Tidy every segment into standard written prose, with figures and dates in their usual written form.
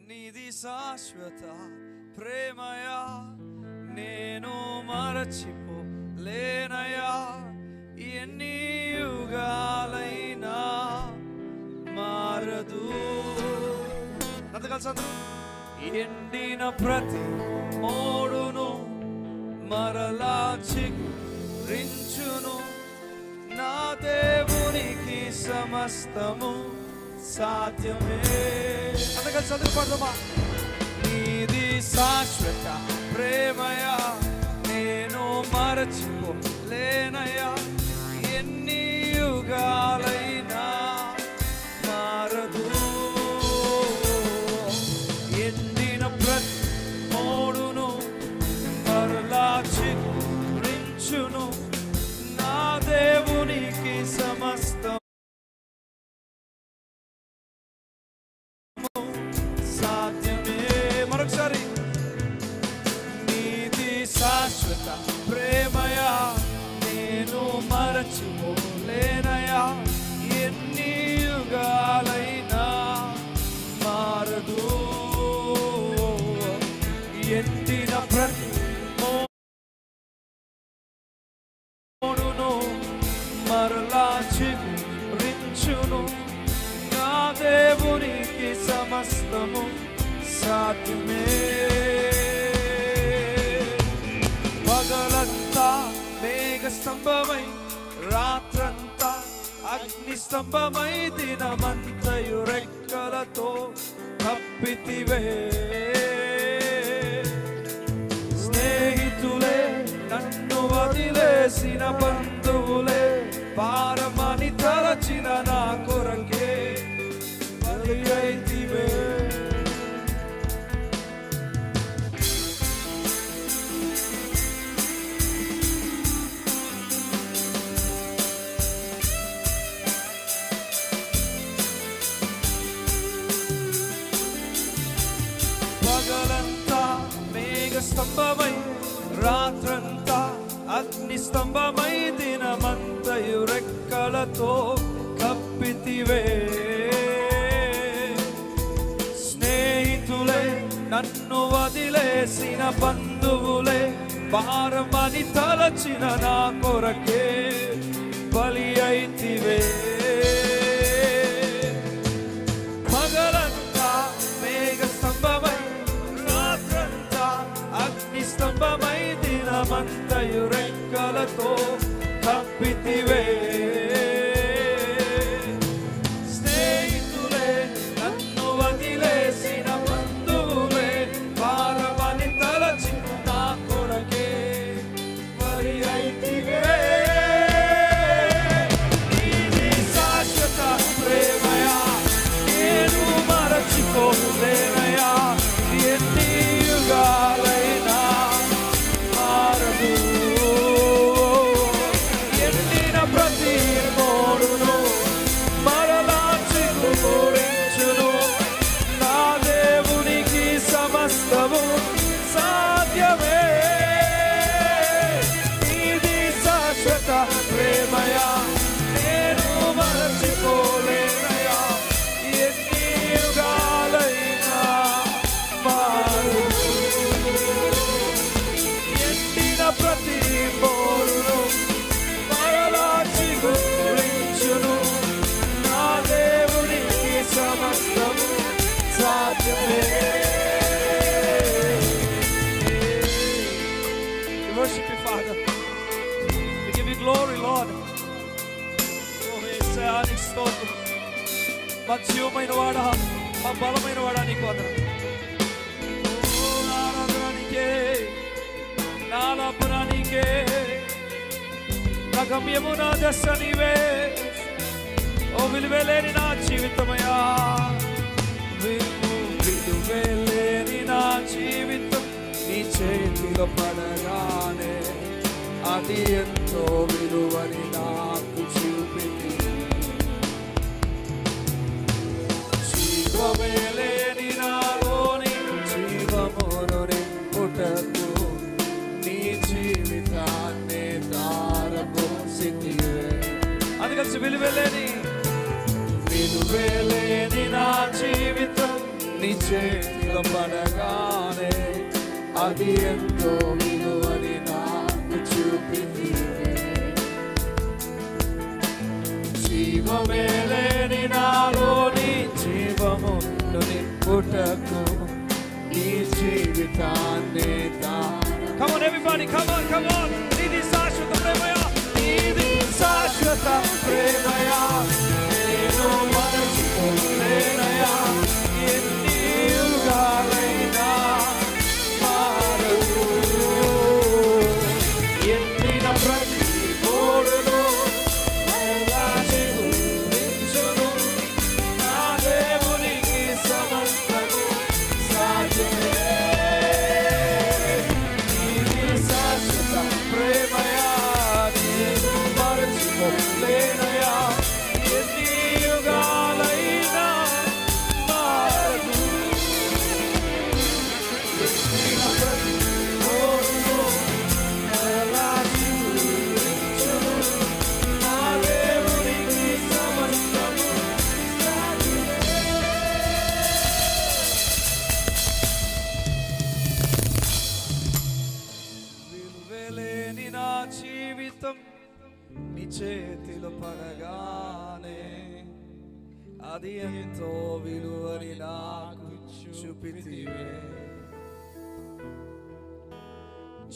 నీది శాశ్వత ప్రేమయా, నేను మరచిపోలేనయా. ఎన్ని యుగాలైనా మారదు. ఎండిన ప్రతి మోడును మరలా చిగురించును. నా దేవునికి సమస్తము సాధ్యమే. అందుకని చదువు పడదామా. నీది శాశ్వత ప్రేమయా, నేను మరచిపోలేనయా. ఎన్ని యుగాలైనా మారదు. ఎండిన ప్రతి మోడును మరలా చిగురించును. నా దేవునికి సమస్తం సాధ్యమే. మరొకసారి. నీది శాశ్వత ప్రేమయా, నేను మరచిపోలేనయా. ఎన్ని యుగాలైనా మారదు. ఎండిన ప్రతి మోడును మరలా చిగురించును. నా దేవునికి సమస్తము సాధ్యమే. పగలంతా మేఘ స్తంభమై, రాత్రంతా అగ్ని స్తంభమై, దినమంతయు రెక్కలతో కప్పితివే. స్నేహితులే నన్ను వదిలేసిన బంధువులే, భారమని తలచిన నా కొరకే బలి అయితివే. పగలంతా మేఘ స్తంభమై, రాత్రంతా అగ్ని స్తంభమై, దినమంతయు రెక్కలతో కప్పితివే. స్నేహితులే నన్ను వదిలేసిన బంధువులే, భారమని తలచిన నా కొరకే బలి అయితివే. పగలంతా మేఘ స్తంభమై, రాత్రంతా అగ్ని స్తంభమై, దినమంతయు రెక్కలతో కప్పితివే. స్నేహితులే నన్ను వదిలేసిన బంధువులే, భారమని తలచిన నా కొరకే బలి అయితివే. నీది శాశ్వత ప్రేమయా, నేను మరచిపోలేనయా. ఎన్ని యుగాలైనా మారదు. ఎండిన ప్రతి మోడును మరలా చిగురించును. నా దేవునికి సమస్తము సాధ్యమే. నీది శాశ్వత ప్రేమయా, నేను మరచిపోలేనయా. ఎన్ని యుగాలైనా మారదు. ఎండిన ప్రతి మోడును మరలా చిగురించును. నా దేవునికి సమస్తము సాధ్యమే. We worship you, Father. We give you glory, Lord. Oh, యేసయ్యానికి స్తోత్రం. మా జీవమైన వాడా, మా బలమైన వాడా, నీకు వందనం. ఆరాధనకే, నా ఆలాపనకే, నా గమ్యము, నా దశ నీవే. ఓ విలువలేని నా జీవితమయా, విలువలేని నా జీవితం నీ చేతిలో పడగానే అది ఎంతో విలువని నాకు చూపింది. జీవమే లేని నాలోని జీవమును నింపుటకు నీ జీవితాన్ని దారపోసితివే. అది కలిసి విలువలేని నా జీవితం నీ చేతి చేతిలో పడగానే అది ఎంతో విలువని నాకు చూపిందివే. జీవమే లేని నాలోని జీవమును నింపుటకు నీ జీవితాన్నే Come on everybody, come on, come on. నీది శాశ్వత ప్రేమయా, నీది శాశ్వత ప్రేమయా, నేను మరచిపోలేనయా, ఎన్ని యుగాలైనా మారదు. ఎండిన ప్రతి మోడును మరలా చిగురించును, నా దేవునికి సమస్తము సాధ్యమే. ప్రేమయా నేను మరచిపోలేనయా, ఎన్ని యుగాలైనా మారదు. ఎండిన ప్రతి మోడును మరలా చిగురించును, నా దేవునికి సమస్తము సాధ్యమే. విలువలేని నా జీవితం నీ చేతిలో పడగానే అది ఎంతో విలువని నాకు చూపితివే.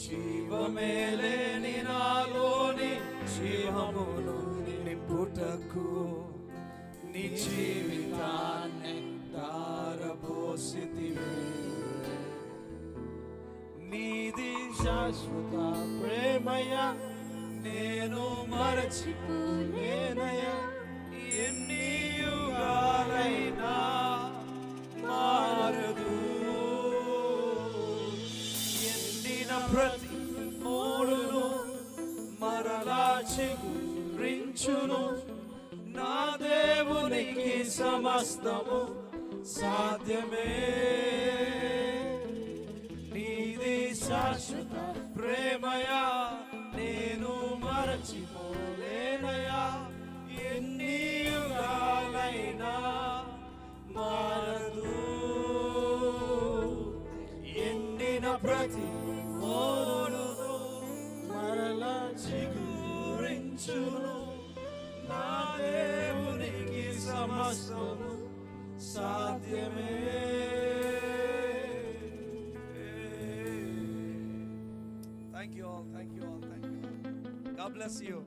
జీవమే లేని నాలోని జీవమును నింపుటకు నీ జీవితాన్ని ధారపోసితివే. నీది శాశ్వత ప్రేమయా, నేను మరచిపోలేనయా, ఎన్ని యుగాలైనా మారదు. ఎండిన ప్రతి మోడును మరలా చిగురించును, నా దేవునికి సమస్తము సాధ్యమే. నీది శాశ్వత ప్రేమయా, నేను మరచిపోలేనయా, ఎన్ని యుగాలైనా మారదు. ఎండిన ప్రతి మోడును మరలా చిగురించును, నా దేవునికి సమస్తము సాధ్యమే. Thank you all, thank you all, thank you all. God bless you.